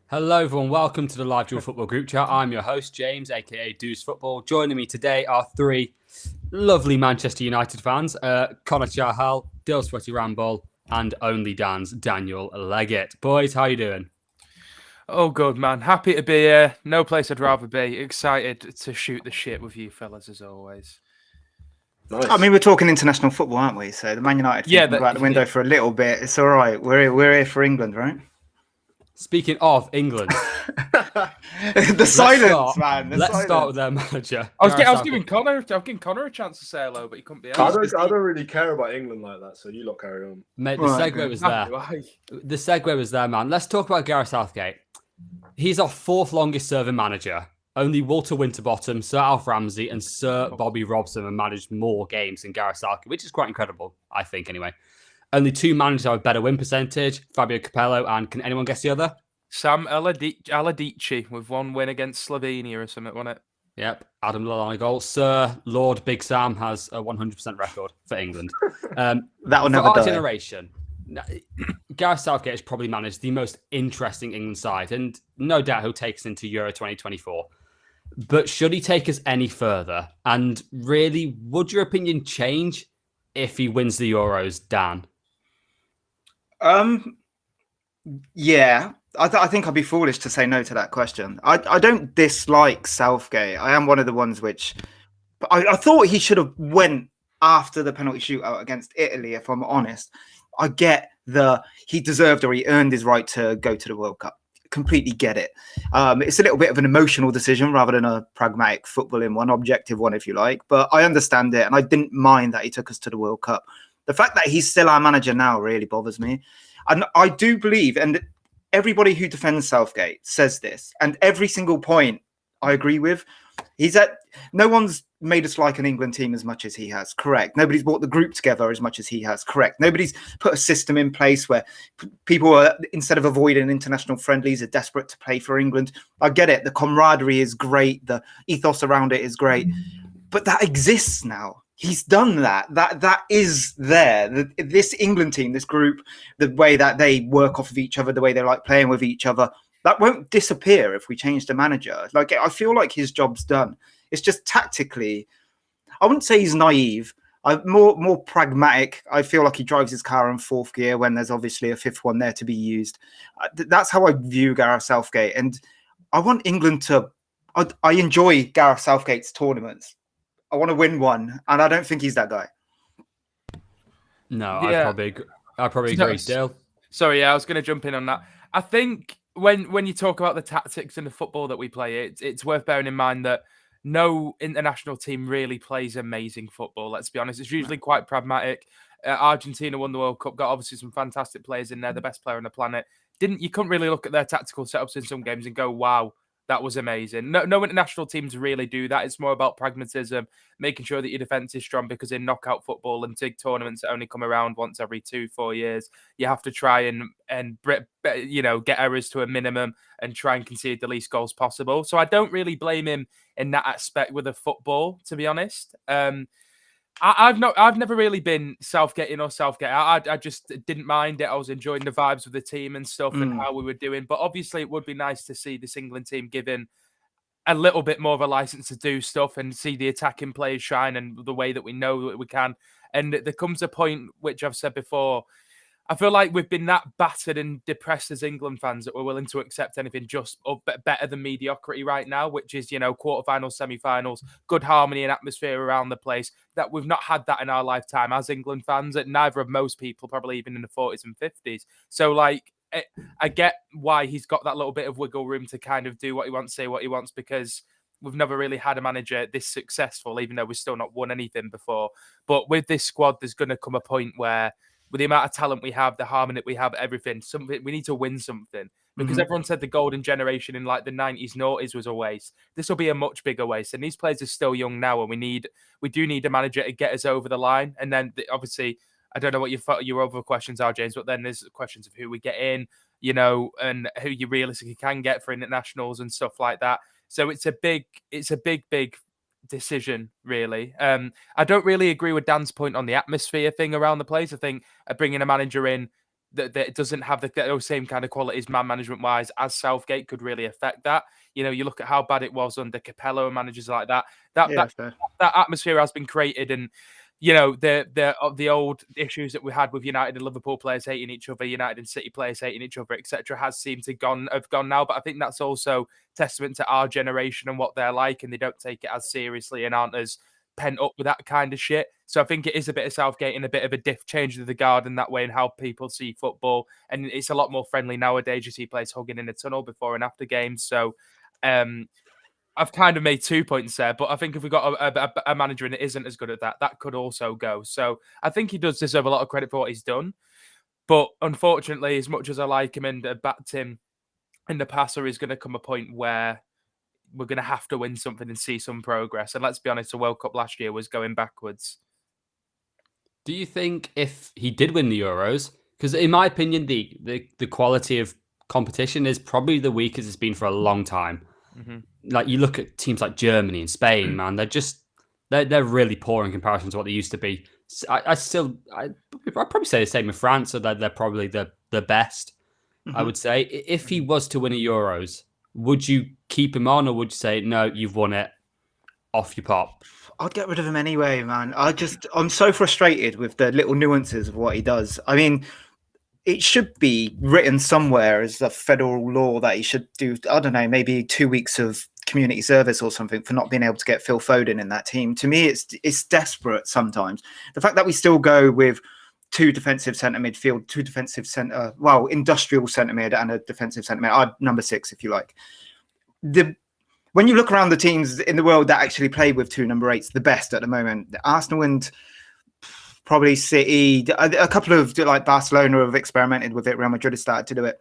Hello, everyone. Welcome to the Live Dual Football Group Chat. I'm your host, James, aka Deuce Football. Joining me today are three lovely Manchester United fans: Conna and Dyl Sweaty Ramble, and Only Dan's Daniel Leggett. Boys, how you doing? Oh, good, man. Happy to be here. No place I'd rather be. Excited to shoot the shit with you fellas, as always. Nice. I mean, we're talking international football, aren't we? So the Man United thing can go out the window for a little bit. It's all right. We're here for England, right? Speaking of England, the silence, man. Let's start with their manager. I was giving Connor a chance to say hello, but he couldn't be. I don't really care about England like that, so you lot carry on. Mate, the segue was there. The segue was there, man. Let's talk about Gareth Southgate. He's our fourth longest serving manager. Only Walter Winterbottom, Sir Alf Ramsey, and Sir Bobby Robson have managed more games than Gareth Southgate, which is quite incredible, I think, anyway. Only two managers have a better win percentage, Fabio Capello, and can anyone guess the other? Sam Aladici with one win against Slovenia or something, wasn't it? Yep, Adam Lallana goal. Sir Lord Big Sam has a 100% record for England. That will never die. For our die. generation, Gareth Southgate has probably managed the most interesting England side, and no doubt he'll take us into Euro 2024. But should he take us any further? And really, would your opinion change if he wins the Euros, Dan? Yeah, I think I'd be foolish to say no to that question. I don't dislike Southgate. I am one of the ones which I thought he should have went after the penalty shootout against Italy, if I'm honest. I get he deserved or he earned his right to go to the World Cup. Completely get it. It's a little bit of an emotional decision rather than a pragmatic footballing one, objective one, if you like. But I understand it, and I didn't mind that he took us to the World Cup. The fact that he's still our manager now really bothers me. And I do believe, and everybody who defends Southgate says this, and every single point I agree with. No one's made us like an England team as much as he has. Correct. Nobody's brought the group together as much as he has. Correct. Nobody's put a system in place where people are, instead of avoiding international friendlies, are desperate to play for England. I get it. The camaraderie is great. The ethos around it is great. But that exists now. He's done that. That is there. This England team, this group, the way that they work off of each other, the way they like playing with each other, that won't disappear if we change the manager. Like, I feel like his job's done. It's just tactically, I wouldn't say he's naive. I'm more pragmatic. I feel like he drives his car in fourth gear when there's obviously a fifth one there to be used. That's how I view Gareth Southgate. And I want England to... I enjoy Gareth Southgate's tournaments. I want to win one, and I don't think he's that guy. No, yeah. I probably agree, Dyl. Sorry, I was going to jump in on that. I think when you talk about the tactics and the football that we play, it's worth bearing in mind that no international team really plays amazing football. Let's be honest; it's usually quite pragmatic. Argentina won the World Cup, got obviously some fantastic players in there, the best player on the planet. You couldn't really look at their tactical setups in some games and go, "Wow, that was amazing." No international teams really do that. It's more about pragmatism, making sure that your defense is strong, because in knockout football and big tournaments that only come around once every 2-4 years, you have to try and get errors to a minimum and try and concede the least goals possible. So I don't really blame him in that aspect with the football, to be honest. I've never really been Southgate or Southgate. I just didn't mind it. I was enjoying the vibes with the team and stuff and how we were doing. But obviously, it would be nice to see this England team given a little bit more of a license to do stuff and see the attacking players shine and the way that we know that we can. And there comes a point, which I've said before, I feel like we've been that battered and depressed as England fans that we're willing to accept anything just better than mediocrity right now, which is, quarterfinals, semi-finals, good harmony and atmosphere around the place, that we've not had that in our lifetime as England fans, and neither of most people, probably even in the 40s and 50s. So, I get why he's got that little bit of wiggle room to kind of do what he wants, say what he wants, because we've never really had a manager this successful, even though we've still not won anything before. But with this squad, there's going to come a point where, with the amount of talent we have, the harmony we have, everything, we need to win something. Because everyone said the golden generation in the 90s, noughties was a waste. This will be a much bigger waste. And these players are still young now, and we do need a manager to get us over the line. And then obviously, I don't know what your other questions are, James, but then there's questions of who we get in, and who you realistically can get for internationals and stuff like that. So it's a big decision, really. I don't really agree with Dan's point on the atmosphere thing around the place. I think bringing a manager in that it doesn't have those same kind of qualities man management wise as Southgate could really affect that. You know, you look at how bad it was under Capello and managers like that. That atmosphere has been created, and you know the old issues that we had with United and Liverpool players hating each other, United and City players hating each other, etc., has seemed to have gone now. But I think that's also testament to our generation and what they're like, and they don't take it as seriously and aren't as pent up with that kind of shit. So I think it is a bit of Southgate and a bit of a change of the guard in that way and how people see football. And it's a lot more friendly nowadays. You see players hugging in a tunnel before and after games. So I've kind of made 2 points there, but I think if we got a manager and it isn't as good at that, that could also go. So I think he does deserve a lot of credit for what he's done. But unfortunately, as much as I like him and backed him in the past, there is going to come a point where we're going to have to win something and see some progress. And let's be honest, the World Cup last year was going backwards. Do you think if he did win the Euros, because in my opinion, the quality of competition is probably the weakest it's been for a long time. Mm-hmm. Like you look at teams like Germany and Spain, man, they're really poor in comparison to what they used to be. I'd probably say the same with France, so they're probably the best. Mm-hmm. I would say if he was to win a Euros, would you keep him on, or would you say no, you've won it, off you pop? I'd get rid of him anyway, man. I'm so frustrated with the little nuances of what he does. I mean, it should be written somewhere as a federal law that he should do, I don't know, maybe 2 weeks of community service or something for not being able to get Phil Foden in that team. To me, it's desperate sometimes. The fact that we still go with 2 defensive centre midfield, 2 defensive centre, industrial centre mid and a defensive centre mid, number 6 if you like. When you look around the teams in the world that actually play with 2 number 8s, the best at the moment, Arsenal and probably City, a couple of like Barcelona have experimented with it. Real Madrid has started to do it.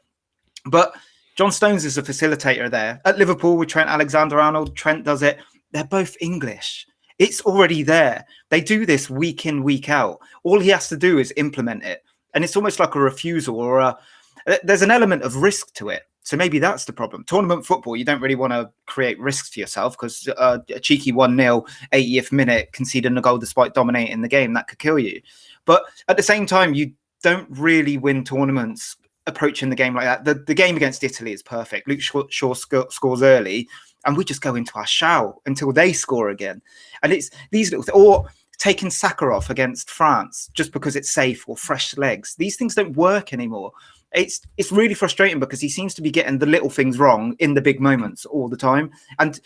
But John Stones is a facilitator there. At Liverpool with Trent Alexander-Arnold, Trent does it. They're both English. It's already there. They do this week in, week out. All he has to do is implement it. And it's almost like a refusal or there's an element of risk to it. So maybe that's the problem. Tournament football, you don't really want to create risks for yourself because a cheeky 1-0, 80th minute, conceding a goal despite dominating the game, that could kill you. But at the same time, you don't really win tournaments approaching the game like that. The game against Italy is perfect. Luke Shaw scores early and we just go into our shell until they score again. And it's these little or taking Saka off against France just because it's safe or fresh legs. These things don't work anymore. It's really frustrating because he seems to be getting the little things wrong in the big moments all the time. And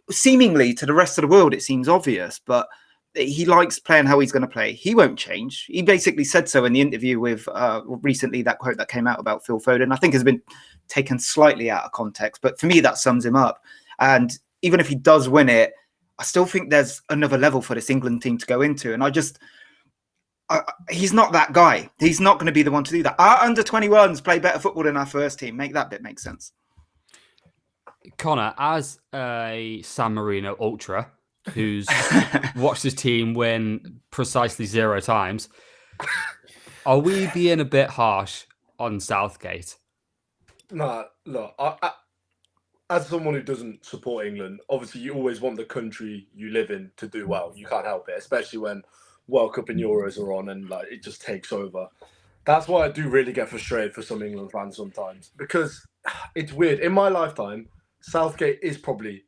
seemingly to the rest of the world, it seems obvious, but he likes playing how he's going to play. He won't change. He basically said so in the interview with recently, that quote that came out about Phil Foden, I think has been taken slightly out of context, but for me, that sums him up. And even if he does win it, I still think there's another level for this England team to go into. And he's not that guy. He's not going to be the one to do that. Our under-21s play better football than our first team. Make that bit make sense. Connor, as a San Marino ultra who's watched his team win precisely 0 times, are we being a bit harsh on Southgate? Nah, look, as someone who doesn't support England, obviously you always want the country you live in to do well. You can't help it, especially when World Cup and Euros are on and like it just takes over. That's why I do really get frustrated for some England fans sometimes, because it's weird. In my lifetime, Southgate is probably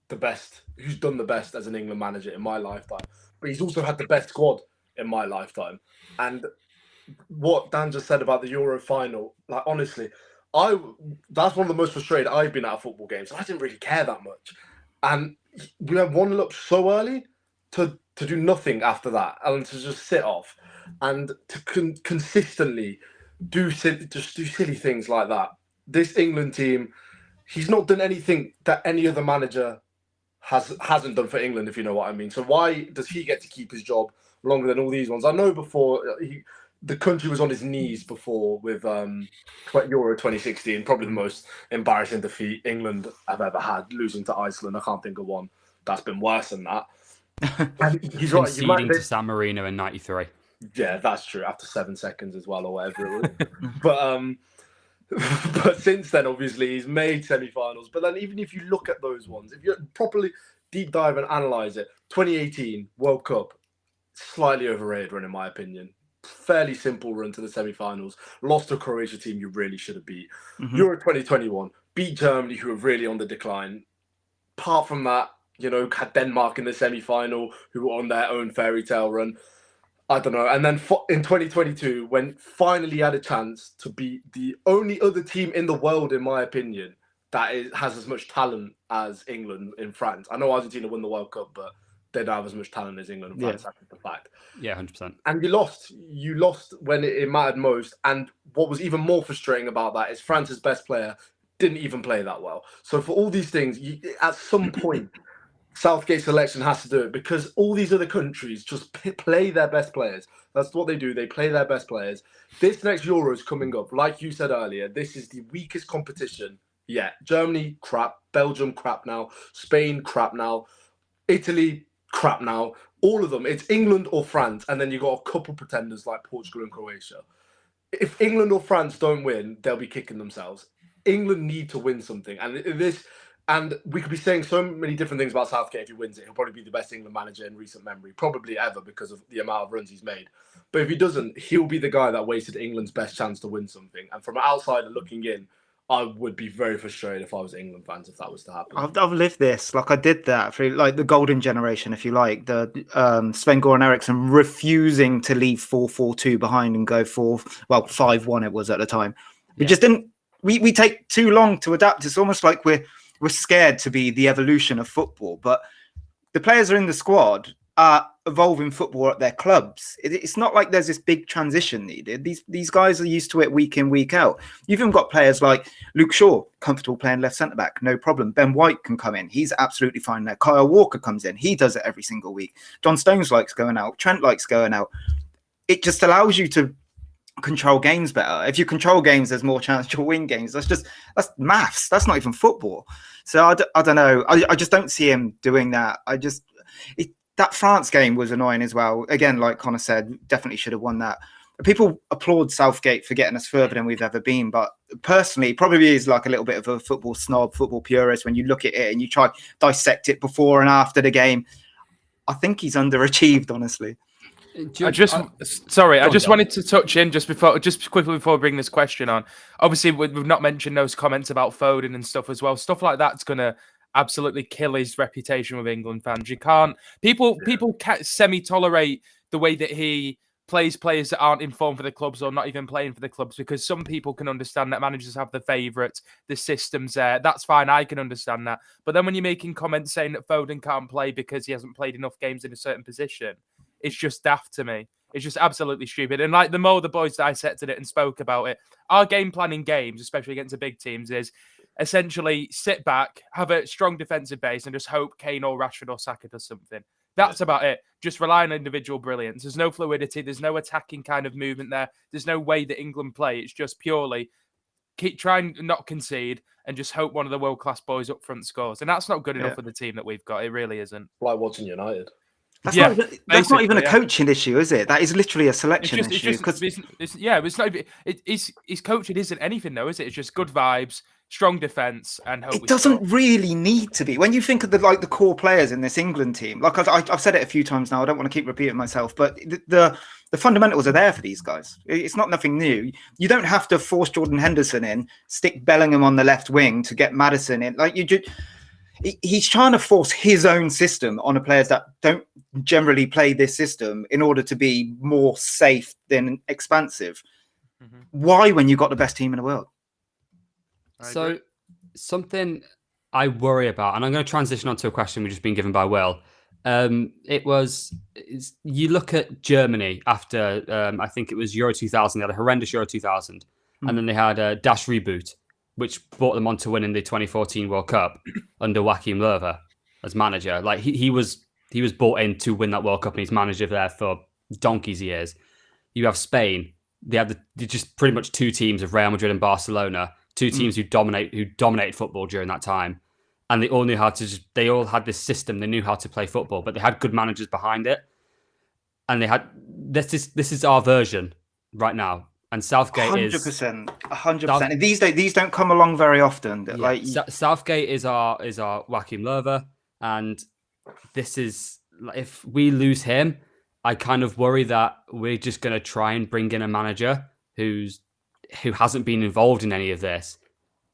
the best, who's done the best as an England manager in my lifetime. But he's also had the best squad in my lifetime. And what Dan just said about the Euro final, like honestly, that's one of the most frustrated I've been at football games. I didn't really care that much. And we had 1-0 up so early to do nothing after that and to just sit off and to consistently do silly things like that. This England team, he's not done anything that any other manager hasn't done for England, if you know what I mean. So why does he get to keep his job longer than all these ones? I know before the country was on his knees before with Euro 2016, probably the most embarrassing defeat England have ever had, losing to Iceland. I can't think of one that's been worse than that. And he's right. Conceding to San Marino in '93. Yeah, that's true. After 7 seconds as well, or whatever it was. But since then, obviously, he's made semi-finals. But then, even if you look at those ones, if you properly deep dive and analyze it, 2018 World Cup, slightly overrated run in my opinion. fairly simple run to the semi-finals, lost to a Croatia team you really should have beat. Mm-hmm. Euro 2021, beat Germany, who are really on the decline. Apart from that, had Denmark in the semi-final, who were on their own fairy tale run. I don't know. And then in 2022, when finally had a chance to be the only other team in the world, in my opinion, that has as much talent as England in France. I know Argentina won the World Cup, but they don't have as much talent as England and France. That's the fact. Yeah, 100%. And you lost. You lost when it mattered most. And what was even more frustrating about that is France's best player didn't even play that well. So for all these things, at some point, Southgate's selection has to do it, because all these other countries just play their best players. That's what they do. They play their best players. This next Euro is coming up. Like you said earlier, this is the weakest competition. Yeah, Germany, crap. Belgium, crap now. Spain, crap now. Italy, crap now. All of them. It's England or France, and then you got a couple pretenders like Portugal and Croatia. If England or France don't win, they'll be kicking themselves. England need to win something, and we could be saying so many different things about Southgate. If he wins it, he'll probably be the best England manager in recent memory, probably ever, because of the amount of runs he's made. But if he doesn't, he'll be the guy that wasted England's best chance to win something. And from an outsider looking in, I would be very frustrated if I was England fans if that was to happen. I've lived this. Like, I did that for like the golden generation, if you like, the Sven-Goran Eriksson refusing to leave 4-4-2 behind and go 5-1 it was at the time. We just didn't. We take too long to adapt. It's almost like we're scared to be the evolution of football, but the players are in the squad are evolving football at their clubs. It's not like there's this big transition needed. These guys are used to it week in, week out. You've even got players like Luke Shaw, comfortable playing left centre back, no problem. Ben White can come in. He's absolutely fine there. Kyle Walker comes in. He does it every single week. John Stones likes going out. Trent likes going out. It just allows you to control games better. If you control games, there's more chance you'll win games. That's maths. That's not even football. So I don't know. I just don't see him doing that. That France game was annoying as well. Again, like Connor said, definitely should have won that. People applaud Southgate for getting us further than we've ever been, but personally, probably is like a little bit of a football snob, football purist when you look at it and you try to dissect it before and after the game. I think he's underachieved, honestly. I just wanted to touch in just quickly before we bring this question on. Obviously, we've not mentioned those comments about Foden and stuff as well. Stuff like that's going to absolutely kill his reputation with England fans. You can't. People semi-tolerate the way that he plays players that aren't in form for the clubs or not even playing for the clubs, because some people can understand that managers have the favourites, the system's there. That's fine. I can understand that. But then when you're making comments saying that Foden can't play because he hasn't played enough games in a certain position, it's just daft to me. It's just absolutely stupid. And like the more the boys dissected it and spoke about it, our game plan in games, especially against the big teams, is essentially sit back, have a strong defensive base, and just hope Kane or Rashford or Saka does something. That's about it. Just rely on individual brilliance. There's no fluidity. There's no attacking kind of movement there. There's no way that England play. It's just purely keep trying to not concede and just hope one of the world-class boys up front scores. And that's not good enough with the team that we've got. It really isn't. Like watching United. That's not even a coaching issue, is it? That is literally a selection issue. His coaching isn't anything, though, is it? It's just good vibes, strong defense, and hope. It doesn't really need to be. When you think of the core players in this England team, like I've said it a few times now, I don't want to keep repeating myself, but the fundamentals are there for these guys. It's not nothing new. You don't have to force Jordan Henderson in, stick Bellingham on the left wing to get Maddison in. He's trying to force his own system on the players that don't generally play this system in order to be more safe than expansive. Mm-hmm. Why, when you've got the best team in the world? So something I worry about, and I'm going to transition onto a question we've just been given by Will. You look at Germany after, I think it was Euro 2000, they had a horrendous Euro 2000, and then they had a Dash reboot, which brought them on to winning the 2014 World Cup under Joachim Löw as manager. Like he was brought in to win that World Cup, and he's manager there for donkey's years. You have Spain. They're just pretty much two teams of Real Madrid and Barcelona, two teams who dominated football during that time, and they all knew how to. They all had this system. They knew how to play football, but they had good managers behind it, and they had this is our version right now. And Southgate 100%. These don't come along very often. Yeah. Southgate is our Joachim Löw, and this is, if we lose him, I kind of worry that we're just going to try and bring in a manager who hasn't been involved in any of this.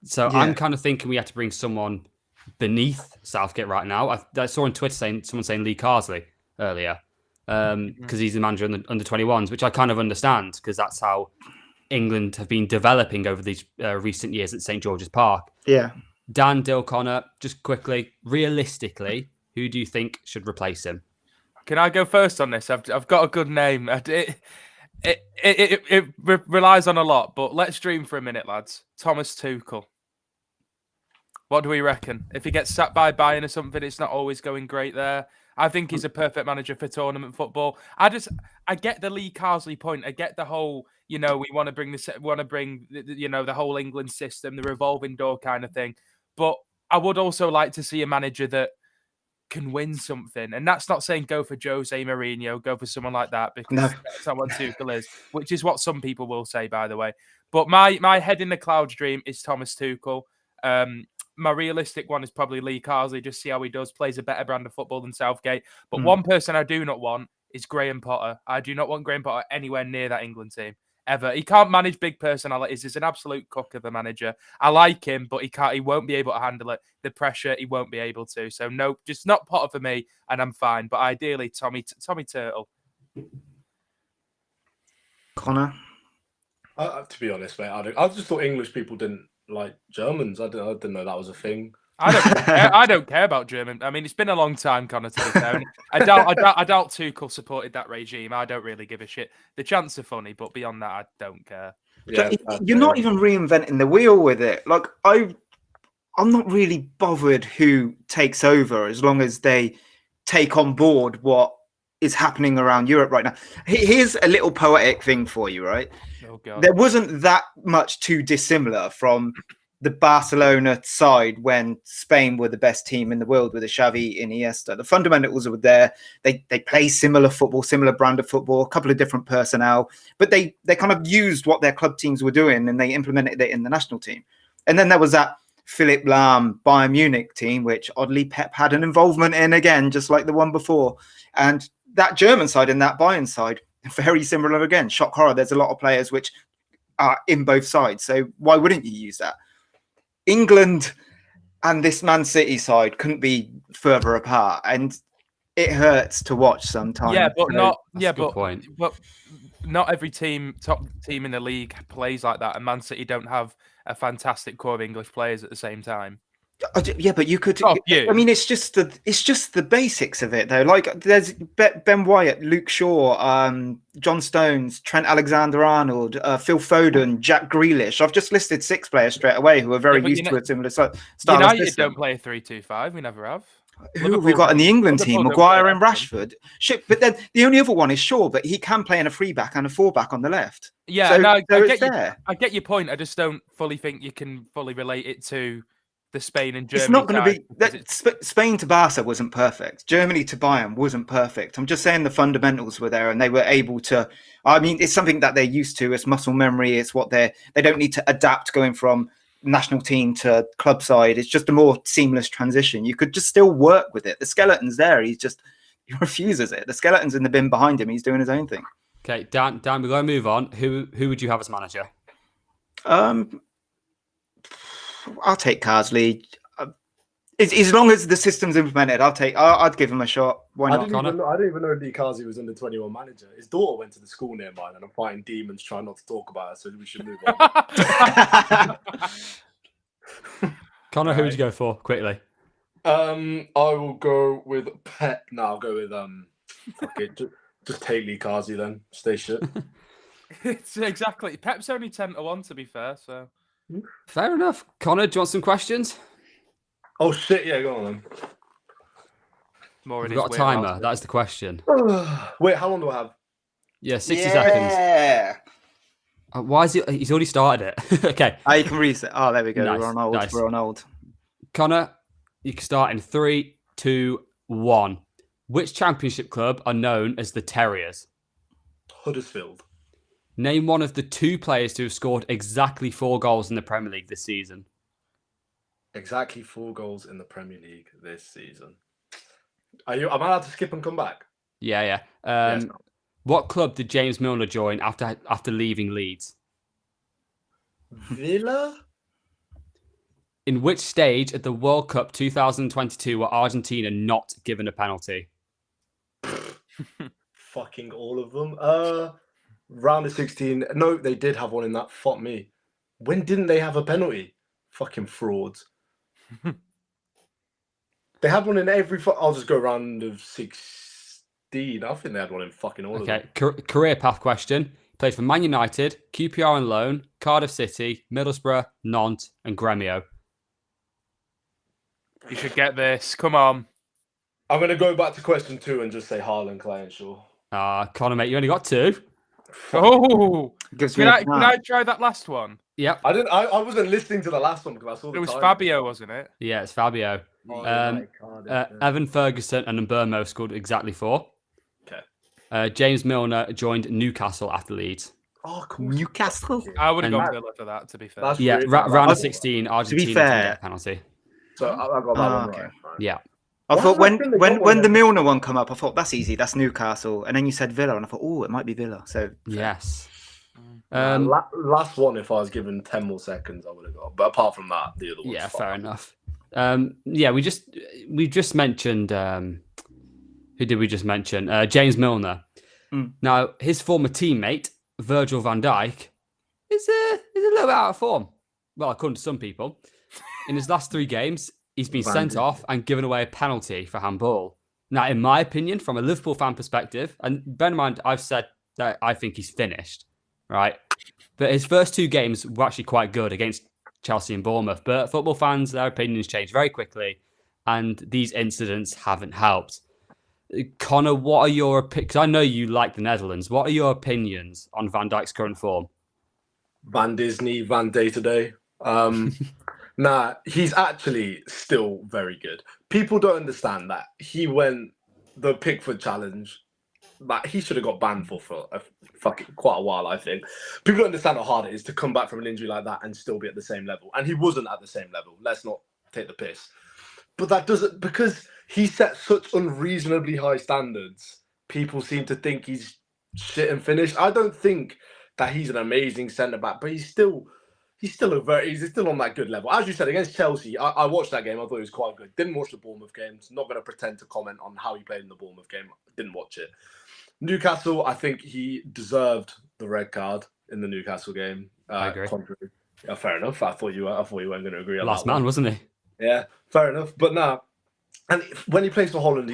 So I'm kind of thinking we have to bring someone beneath Southgate right now. I saw on Twitter someone saying Lee Carsley earlier because he's the manager in the under 21s, which I kind of understand because that's how England have been developing over these recent years at St George's Park. Yeah. Dan, Dyl, Connor, just quickly, realistically, who do you think should replace him? Can I go first on this? I've got a good name. It relies on a lot, but let's dream for a minute, lads. Thomas Tuchel. What do we reckon? If he gets sacked by Bayern or something, it's not always going great there. I think he's a perfect manager for tournament football. I get the Lee Carsley point. I get the whole, we want to bring the whole England system, the revolving door kind of thing. But I would also like to see a manager that can win something. And that's not saying go for Jose Mourinho, go for someone like that, because that's not what Tuchel is, which is what some people will say, by the way. But my head in the clouds dream is Thomas Tuchel. My realistic one is probably Lee Carsley, just see how he does, plays a better brand of football than Southgate. But one person I do not want is Graham Potter. I do not want Graham Potter anywhere near that England team, ever. He can't manage big personalities. He's an absolute cock of a manager. I like him, but he won't be able to handle it. The pressure, he won't be able to. So no, just not Potter for me, and I'm fine. But ideally, Tommy Turtle. Connor? To be honest, mate, I just thought English people didn't like Germans. I didn't know that was a thing. I don't care about German. I mean, it's been a long time, Connor, to be fair. I doubt Tuchel supported that regime. I don't really give a shit. The chants are funny, but beyond that, I don't care. Yeah, you're not even reinventing the wheel with it. Like I'm not really bothered who takes over as long as they take on board what is happening around Europe right now. Here's a little poetic thing for you, right? Oh, God. There wasn't that much too dissimilar from the Barcelona side when Spain were the best team in the world with Xavi, Iniesta. The fundamentals were there. They play similar football, similar brand of football, a couple of different personnel, but they kind of used what their club teams were doing and they implemented it in the national team. And then there was that Philipp Lahm Bayern Munich team, which oddly Pep had an involvement in again, just like the one before. And that German side and that Bayern side, very similar again. Shock horror. There's a lot of players which are in both sides. So why wouldn't you use that? England and this Man City side couldn't be further apart, and it hurts to watch sometimes. Yeah, but but not every top team in the league plays like that, and Man City don't have a fantastic core of English players at the same time. Yeah, but you could. I mean, it's just the basics of it, though. Like, there's Ben Wyatt, Luke Shaw, John Stones, Trent Alexander-Arnold, Phil Foden, Jack Grealish. I've just listed 6 players straight away who are very used to a similar style. United don't play a 3-2-5. We never have. Who have we got in the England team? Maguire and Rashford. Shit, but then the only other one is Shaw, but he can play in a 3-back and a 4-back on the left. Yeah, so, no, I get your point. I just don't fully think you can fully relate it to the Spain and Germany. It's not going to be Spain to Barca wasn't perfect. Germany to Bayern wasn't perfect. I'm just saying the fundamentals were there, and they were able to. I mean, it's something that they're used to. It's muscle memory. It's what they don't need to adapt going from national team to club side. It's just a more seamless transition. You could just still work with it. The skeleton's there. He refuses it. The skeleton's in the bin behind him. He's doing his own thing. Okay, Dan, we're going to move on. Who would you have as manager? I'll take Carsley. As long as the system's implemented, I'd give him a shot. Why not? I didn't even know Lee Carsley was under 21 manager. His daughter went to the school near mine, and I'm fighting demons trying not to talk about her, so we should move on. Connor, who would you go for quickly? I will go with Pep. No, I'll go with just take Lee Carsley then. Stay shit. It's exactly. Pep's only 10-1 to be fair, so. Fair enough. Connor, do you want some questions? Oh shit! Yeah, go on then. We've got a timer. That's the question. Wait, how long do I have? Yeah, 60 seconds. Yeah. Why is he? He's already started it. Okay. You can reset. Oh, there we go. Nice, We're on old. nice. We're on old. Connor, you can start in 3, 2, 1. Which championship club are known as the Terriers? Huddersfield. Name one of the 2 players to have scored exactly 4 goals in the Premier League this season. Exactly 4 goals in the Premier League this season. Am I allowed to skip and come back? Yeah. What club did James Milner join after leaving Leeds? Villa? In which stage at the World Cup 2022 were Argentina not given a penalty? Fucking all of them. Round of 16. No, they did have one in that. Fuck me. When didn't they have a penalty? Fucking frauds. They had one in every. I'll just go round of 16. I think they had one in fucking all of them. Okay, career path question. Played for Man United, QPR on loan, Cardiff City, Middlesbrough, Nantes, and Gremio. You should get this. Come on. I'm going to go back to question 2 and just say Haaland, Clay-Shaw. Connor, mate, you only got 2. Oh, can I try that last one? Yep. I wasn't listening to the last one because I saw the It was time. Fabio, wasn't it? Yeah, it's Fabio. Cardiff, Evan Ferguson and Mbermo scored exactly 4. Okay. James Milner joined Newcastle after Leeds. Oh, cool. Newcastle? I would have gone Villa for that, to be fair. That's Yeah, really round of 16, Argentina didn't get a penalty. So I got that one okay. right. Yeah. I thought when the Milner one come up, I thought that's easy. That's Newcastle, and then you said Villa, and I thought, oh, it might be Villa. So Yes. Last one, if I was given 10 more seconds, I would have got. But apart from that, the other one. Yeah, fair enough. We just mentioned who did we just mention? James Milner. Now his former teammate Virgil van Dijk is a little bit out of form. Well, according to some people, in his last 3 games, he's been sent off and given away a penalty for handball. Now, in my opinion, from a Liverpool fan perspective, and bear in mind, I've said that I think he's finished, right? But his first 2 games were actually quite good against Chelsea and Bournemouth. But football fans, their opinions change very quickly, and these incidents haven't helped. Connor, what are your opinions? Because I know you like the Netherlands. What are your opinions on Van Dijk's current form? Van Disney, Van Day Today. Nah, he's actually still very good. People don't understand that he went the Pickford challenge. That he should have got banned for quite a while, I think. People don't understand how hard it is to come back from an injury like that and still be at the same level. And he wasn't at the same level. Let's not take the piss. But that doesn't, because he set such unreasonably high standards, people seem to think he's shit and finished. I don't think that he's an amazing centre-back, but he's still on that good level. As you said, against Chelsea, I watched that game. I thought it was quite good. Didn't watch the Bournemouth games. Not going to pretend to comment on how he played in the Bournemouth game. Didn't watch it. Newcastle, I think he deserved the red card in the Newcastle game. I agree. Yeah, fair enough. I thought you weren't going to agree on Last that man, one. wasn't he? Yeah, fair enough. But nah, and when he plays for Holland,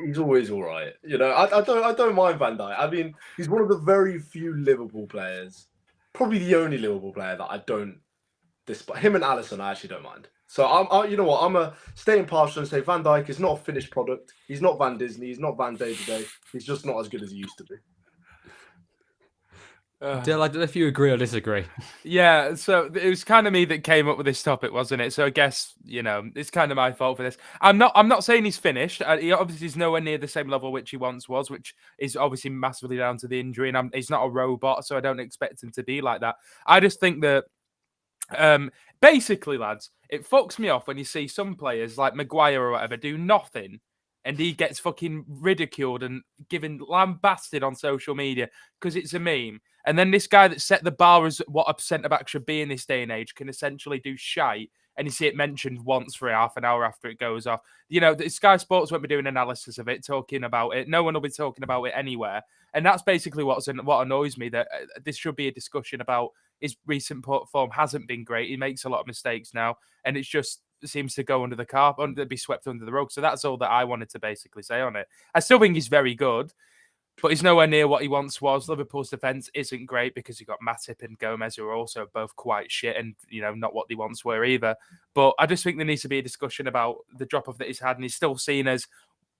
he's always all right. You know, I don't mind Van Dijk. I mean, he's one of the very few Liverpool players, probably the only Liverpool player that I don't despise. Him and Alisson, I actually don't mind. So you know what? I'm a stay impartial and say Van Dijk is not a finished product. He's not Van Disney. He's not Van Day Today. He's just not as good as he used to be. Dyl, I don't know if you agree or disagree. Yeah, so it was kind of me that came up with this topic, wasn't it? So I guess, you know, it's kind of my fault for this. I'm not saying he's finished. He obviously is nowhere near the same level which he once was, which is obviously massively down to the injury. And he's not a robot, so I don't expect him to be like that. I just think that, basically, lads, it fucks me off when you see some players like Maguire or whatever do nothing, and he gets fucking ridiculed and given lambasted on social media because it's a meme. And then this guy that set the bar as what a centre-back should be in this day and age can essentially do shite, and you see it mentioned once for half an hour after it goes off. You know, Sky Sports won't be doing analysis of it, talking about it. No one will be talking about it anywhere. And that's basically what annoys me, that this should be a discussion about his recent form hasn't been great. He makes a lot of mistakes now, and it seems to go under the carpet, be swept under the rug. So that's all that I wanted to basically say on it. I still think he's very good, but he's nowhere near what he once was. Liverpool's defence isn't great because you've got Matip and Gomez, who are also both quite shit and, you know, not what they once were either. But I just think there needs to be a discussion about the drop-off that he's had, and he's still seen as,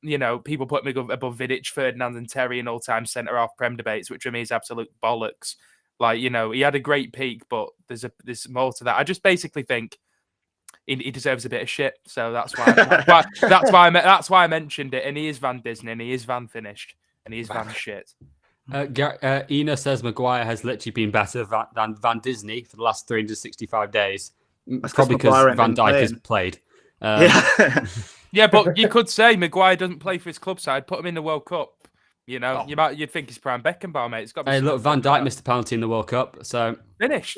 you know, people put him above Vidic, Ferdinand and Terry in all-time centre-half Prem debates, which for me is absolute bollocks. Like, you know, he had a great peak, but there's more to that. I just basically think he deserves a bit of shit. So that's why I mentioned it. And he is Van Disney, and he is Van finished, and he is Van shit. Ina says Maguire has literally been better than Van Disney for the last 365 days. Probably because Van Dijk has played. Yeah, but you could say Maguire doesn't play for his club side. Put him in the World Cup. You know, you'd think he's prime Beckenbauer, mate. It's got to be. Hey, look, Van Dijk missed a penalty in the World Cup, so finished.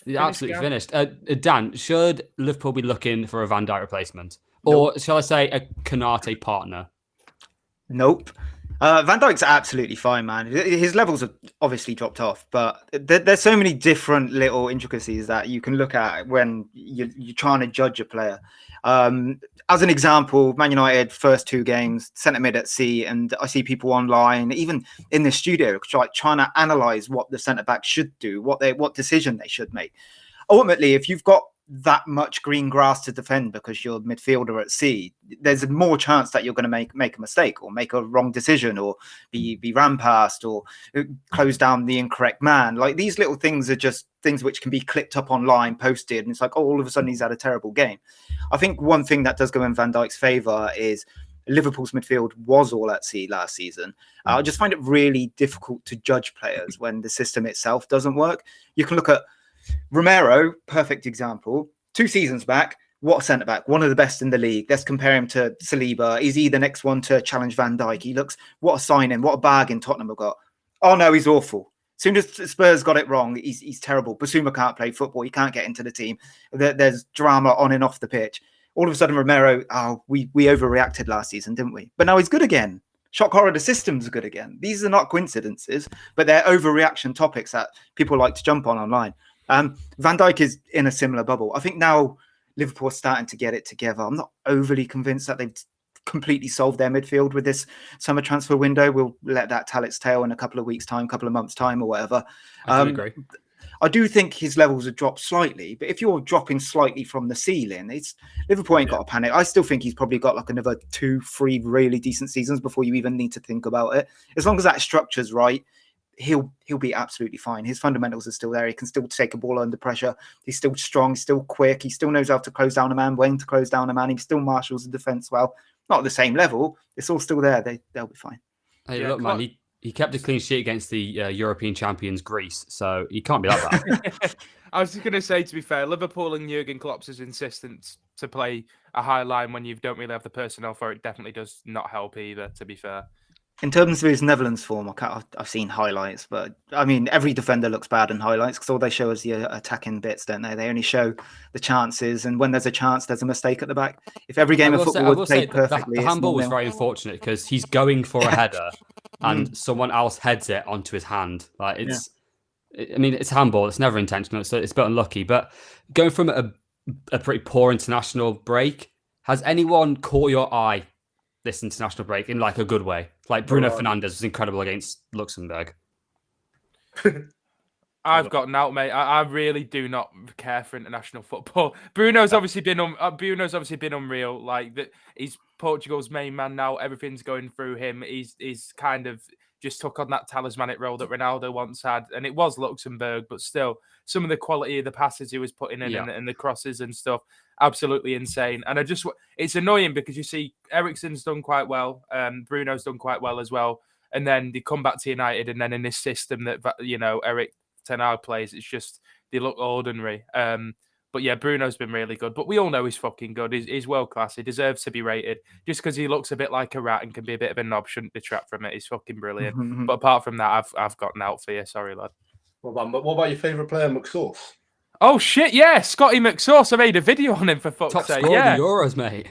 Absolutely finished. Dan, should Liverpool be looking for a Van Dijk replacement, or shall I say a Konate partner? Nope. Van Dijk's absolutely fine, man. His levels have obviously dropped off, but there's so many different little intricacies that you can look at when you're trying to judge a player. As an example, Man United first 2 games, centre mid at sea, and I see people online, even in the studio, trying to analyse what the centre back should do, what decision they should make. Ultimately, if you've got that much green grass to defend because you're a midfielder at sea, there's more chance that you're going to make a mistake or make a wrong decision or be ran past or close down the incorrect man. Like, these little things are just things which can be clicked up online, posted, and it's like, oh, all of a sudden he's had a terrible game. I think one thing that does go in Van Dijk's favour is Liverpool's midfield was all at sea last season. I just find it really difficult to judge players when the system itself doesn't work. You can look at Romero, perfect example. 2 seasons back, what a centre-back, one of the best in the league. Let's compare him to Saliba. Is he the next one to challenge Van Dijk? He looks, what a signing, what a bargain Tottenham have got. Oh no, he's awful. As soon as Spurs got it wrong, he's terrible. Basuma can't play football. He can't get into the team. There's drama on and off the pitch. All of a sudden, Romero, we overreacted last season, didn't we? But now he's good again. Shock horror, the system's good again. These are not coincidences, but they're overreaction topics that people like to jump on online. Van Dijk is in a similar bubble. I think now Liverpool are starting to get it together. I'm not overly convinced that they've completely solved their midfield with this summer transfer window. We'll let that tell its tale in a couple of weeks' time, couple of months' time or whatever. I agree. I do think his levels have dropped slightly, but if you're dropping slightly from the ceiling, Liverpool ain't got to panic. I still think he's probably got like another 2-3 really decent seasons before you even need to think about it. As long as that structure's right, he'll be absolutely fine. His fundamentals are still there. He can still take a ball under pressure. He's still strong. He's still quick. He still knows how to close down a man, when to close down a man. He still marshals the defence well. Not at the same level. It's all still there. They'll be fine. Hey, look, man, he kept a clean sheet against the European champions, Greece, so he can't be that bad. I was just going to say, to be fair, Liverpool and Jurgen Klopp's insistence to play a high line when you don't really have the personnel for it definitely does not help either, to be fair. In terms of his Netherlands form, I've seen highlights, but I mean, every defender looks bad in highlights because all they show is the attacking bits, don't they? They only show the chances, and when there's a chance, there's a mistake at the back. If every game of football was played perfectly, the handball was very unfortunate because he's going for a header and someone else heads it onto his hand. Like it's handball. It's never intentional, so it's a bit unlucky. But going from a pretty poor international break, has anyone caught your eye this international break in like a good way? Like Bruno Fernandes was incredible against Luxembourg. I've gotten out, mate. I really do not care for international football. Bruno's obviously been unreal. Like he's Portugal's main man now. Everything's going through him. He's kind of just took on that talismanic role that Ronaldo once had, and it was Luxembourg, but still, some of the quality of the passes he was putting in and the crosses and stuff, absolutely insane. And it's annoying because you see Eriksen's done quite well, Bruno's done quite well as well, and then they come back to United, and then in this system that Erik ten Hag plays, it's just they look ordinary. But yeah, Bruno's been really good. But we all know he's fucking good. He's world class. He deserves to be rated. Just because he looks a bit like a rat and can be a bit of a knob shouldn't detract from it. He's fucking brilliant. But apart from that, I've gotten out for you. Sorry, lad. What about your favourite player, McSauce? Oh shit, yeah, Scotty McSauce. I made a video on him for fuck's sake. Top scorer of the Euros, mate.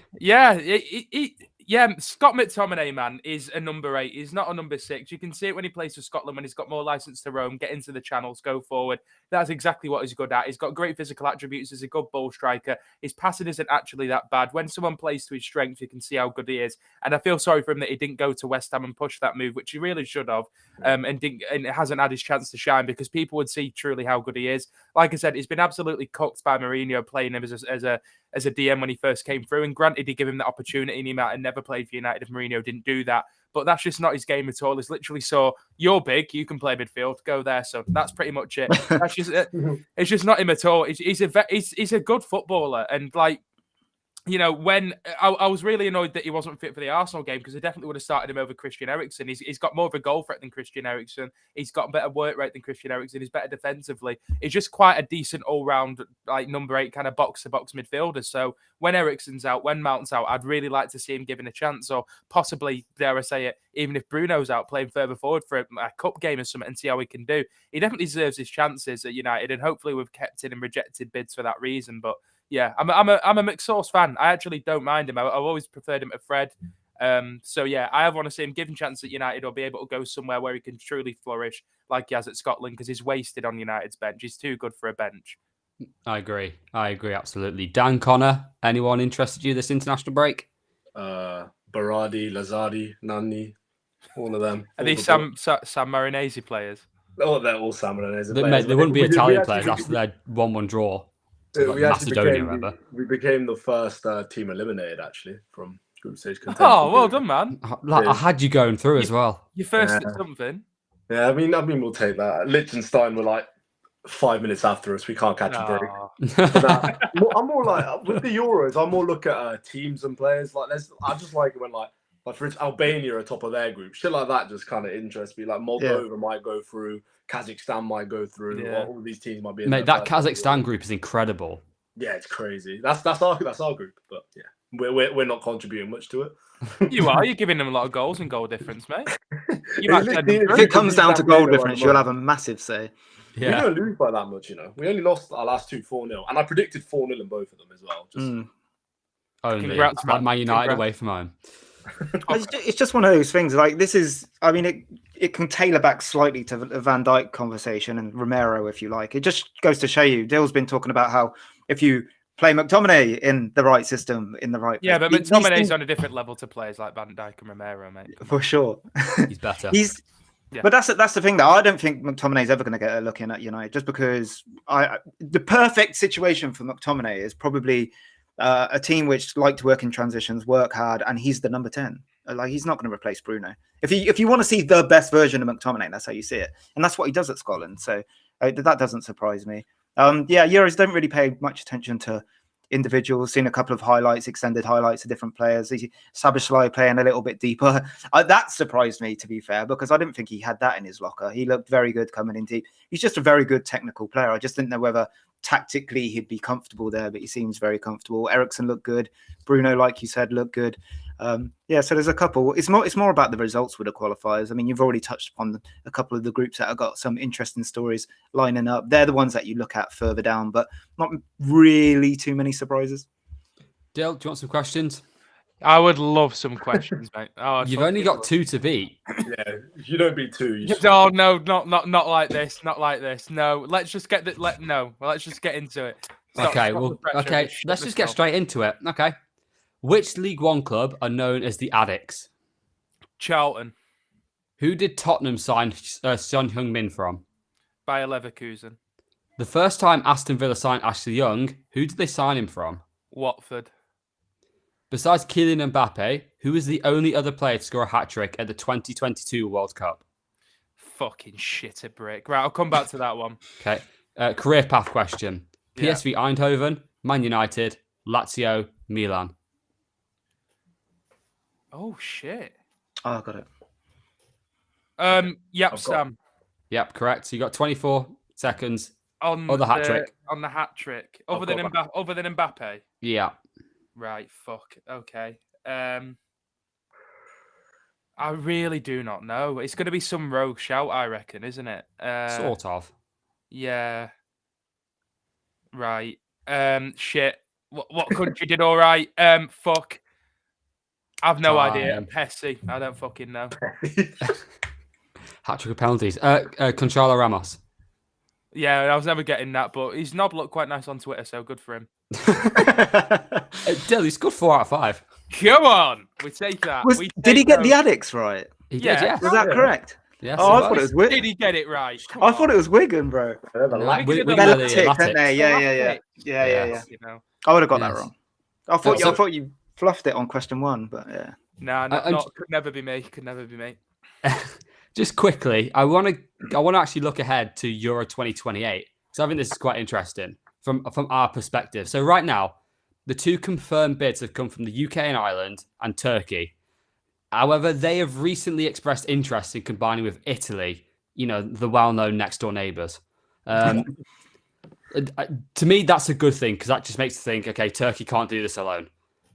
Yeah, Scott McTominay, man, is a number 8. He's not a number 6. You can see it when he plays for Scotland, when he's got more license to roam, get into the channels, go forward. That's exactly what he's good at. He's got great physical attributes. He's a good ball striker. His passing isn't actually that bad. When someone plays to his strength, you can see how good he is. And I feel sorry for him that he didn't go to West Ham and push that move, which he really should have, and it hasn't had his chance to shine because people would see truly how good he is. Like I said, he's been absolutely cooked by Mourinho playing him as a DM when he first came through. And granted, he gave him the opportunity and he might have never played for United if Mourinho didn't do that. But that's just not his game at all. It's literally you're big, you can play midfield, go there. So that's pretty much it. That's just it's just not him at all. He's a good footballer, and like you know, when I was really annoyed that he wasn't fit for the Arsenal game because I definitely would have started him over Christian Eriksen. He's got more of a goal threat than Christian Eriksen. He's got a better work rate than Christian Eriksen. He's better defensively. He's just quite a decent all-round, like, number 8 kind of box-to-box midfielder. So when Eriksen's out, when Mount's out, I'd really like to see him given a chance, or possibly, dare I say it, even if Bruno's out, playing further forward for a cup game or something and see how he can do. He definitely deserves his chances at United, and hopefully we've kept in and rejected bids for that reason. But yeah, I'm a McSauce fan. I actually don't mind him. I've always preferred him to Fred. So yeah, I want to see him given chance at United or be able to go somewhere where he can truly flourish like he has at Scotland, because he's wasted on United's bench. He's too good for a bench. I agree absolutely. Dan, Connor, anyone interested you this international break? Berardi, Lazardi, Nani, all of them. Are these Sam Marinese players? Oh, they're all Sam Marinese players. Mate, they wouldn't be Italian players after their 1-1 draw. Like Macedonia, we became the first team eliminated, actually, from group stage contention. Oh, well done, man. I had you going through as well. You first at something. Yeah, I mean, we'll take that. Liechtenstein were like 5 minutes after us. We can't catch a break. I'm more like, with the Euros, I'm more look at teams and players. Like, I just like it when, like for instance, Albania are top of their group. Shit like that just kind of interests me. Like Moldova might go through, Kazakhstan might go through. Yeah. All of these teams might be. Mate, that Kazakhstan group is incredible. Yeah, it's crazy. That's our group. But yeah, we're not contributing much to it. You are. You're giving them a lot of goals and goal difference, mate. If it comes down to goal difference, you'll have a massive say. Yeah. We don't lose by that much, you know. We only lost our last 2 4-0, and I predicted 4-0 in both of them as well. Only. Congrats, man. Man United away from home. It's just one of those things. Like, this is, I mean, it can tailor back slightly to the Van Dijk conversation and Romero, if you like. It just goes to show you. Dill's been talking about how if you play McTominay in the right system, in the right yeah, but McTominay's on a different level to players like Van Dijk and Romero, mate. For sure. He's better. Yeah. But that's the thing, that I don't think McTominay's ever going to get a look in at United, just because the perfect situation for McTominay is probably a team which like to work in transitions, work hard, and he's the number 10. Like, he's not going to replace Bruno. If you want to see the best version of McTominay, that's how you see it, and that's what he does at Scotland. So that doesn't surprise me. Euros don't really pay much attention to individuals. Seen a couple of highlights, extended highlights of different players. Szoboszlai playing a little bit deeper. That surprised me, to be fair, because I didn't think he had that in his locker. He looked very good coming in deep. He's just a very good technical player. I just didn't know whether tactically he'd be comfortable there, but he seems very comfortable. Eriksen looked good. Bruno, like you said, looked good. So there's a couple. It's more about the results with the qualifiers. I mean, you've already touched upon a couple of the groups that have got some interesting stories lining up. They're the ones that you look at further down, but not really too many surprises. Dyl, do you want some questions? I would love some questions, mate. You've only got 2 to beat. Yeah, if you don't beat 2, Oh no, not like this, not like this. No, let's just get let's just get into it. Let's just get straight into it. Okay. Which League One club are known as the Addicts? Charlton. Who did Tottenham sign Son Heung-min from? Bayer Leverkusen. The first time Aston Villa signed Ashley Young, who did they sign him from? Watford. Besides Kylian Mbappe, who is the only other player to score a hat-trick at the 2022 World Cup? Fucking shit a brick. Right, I'll come back to that one. Okay. Career path question. PSV Eindhoven, Man United, Lazio, Milan. Oh, shit. Oh, I got it. Yep, Sam. Yep, correct. So you got 24 seconds on the hat trick. On the hat trick. Other than Mbappe? Yeah. Right, fuck. Okay. I really do not know. It's going to be some rogue shout, I reckon, isn't it? Sort of. Yeah. Right. Shit. What country did all right? Fuck. I've no idea. Pessy. I don't fucking know. Hat-trick of penalties. Gonçalo Ramos. Yeah, I was never getting that, but his knob looked quite nice on Twitter, so good for him. Dyl, he scored 4 out of 5. Come on, we take that. Did he get the Addicts right? He did, yeah. Was that correct? Yes, I thought it was Wigan. Did he get it right? I thought it was Wigan, bro. They're Yeah. You know. I would have got that wrong. I thought you fluffed it on question 1, but yeah. Nah, could never be me. Could never be me. Just quickly, I want to actually look ahead to Euro 2028 because I think this is quite interesting from our perspective. So right now, the 2 confirmed bids have come from the UK and Ireland and Turkey. However, they have recently expressed interest in combining with Italy, the well-known next-door neighbours. To me, that's a good thing because that just makes you think, okay, Turkey can't do this alone.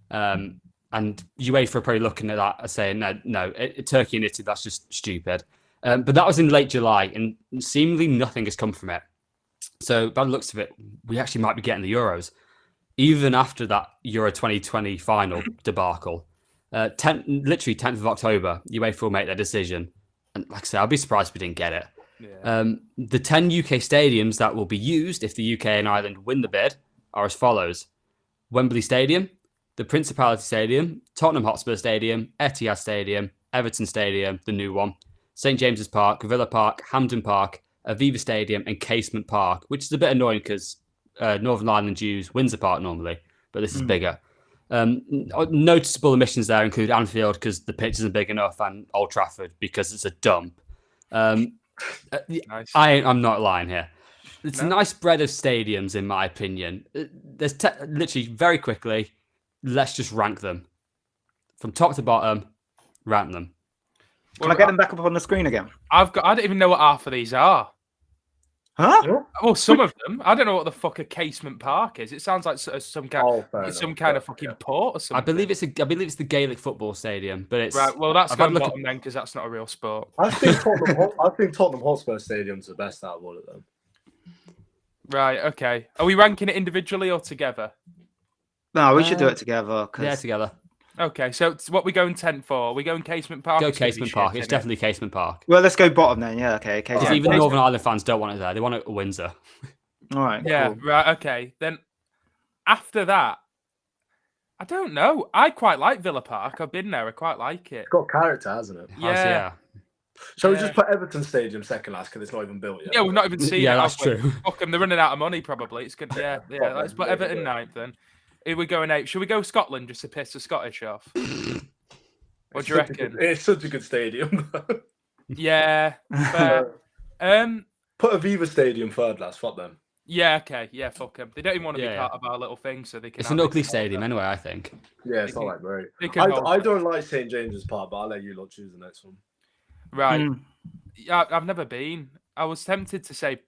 And UEFA are probably looking at that and saying, no, Turkey and Italy, that's just stupid. But that was in late July, and seemingly nothing has come from it. So by the looks of it, we actually might be getting the Euros, even after that Euro 2020 final debacle. Literally 10th of October, UEFA will make their decision. And like I say, I'd be surprised if we didn't get it. Yeah. The 10 UK stadiums that will be used if the UK and Ireland win the bid are as follows. Wembley Stadium, the Principality Stadium, Tottenham Hotspur Stadium, Etihad Stadium, Everton Stadium, the new one, St James's Park, Villa Park, Hampden Park, Aviva Stadium and Casement Park, which is a bit annoying because Northern Ireland use Windsor Park normally, but this is bigger. Noticeable omissions there include Anfield because the pitch isn't big enough and Old Trafford because it's a dump. Nice. I'm not lying here. It's a nice spread of stadiums, in my opinion. There's literally very quickly. Let's just rank them from top to bottom. Rank them. Can I get them back up on the screen again? I don't even know what half of these are. Huh? Well, some of them. I don't know what the fuck a Casement Park is. It sounds like some kind of fucking port or something. I believe it's the Gaelic football stadium, but it's right. Well, that's going bottom then because that's not a real sport. I think Tottenham Hotspur Stadium's the best out of all of them. Right. Okay. Are we ranking it individually or together? No, we should do it together. Yeah, together. Okay, so what we going 10 for? Are we going Casement Park? Go Casement Park. It's definitely Casement Park. Well, let's go bottom then. Yeah, okay. Because even Northern Ireland fans don't want it there. They want it at Windsor. All right. Yeah, cool. Right. Okay. Then after that, I don't know. I quite like Villa Park. I've been there. I quite like it. It's got character, hasn't it? Yeah. Shall we just put Everton Stadium second last because it's not even built yet? Yeah, we've not even seen it. Yeah, that's true. Fuck them. They're running out of money probably. It's good. Yeah. Let's put Everton ninth then. Here we go in 8. Should we go Scotland just to piss the Scottish off? What do you reckon? It's such a good stadium. Yeah. Fair. Put Aviva Stadium third last. Fuck them. Yeah. Okay. Yeah. Fuck them. They don't even want to be part of our little thing, so they can. It's an ugly stadium anyway. I think. Yeah, it's not like very. I don't like St James's Park, but I'll let you lot choose the next one. Right. Yeah, I've never been. I was tempted to say.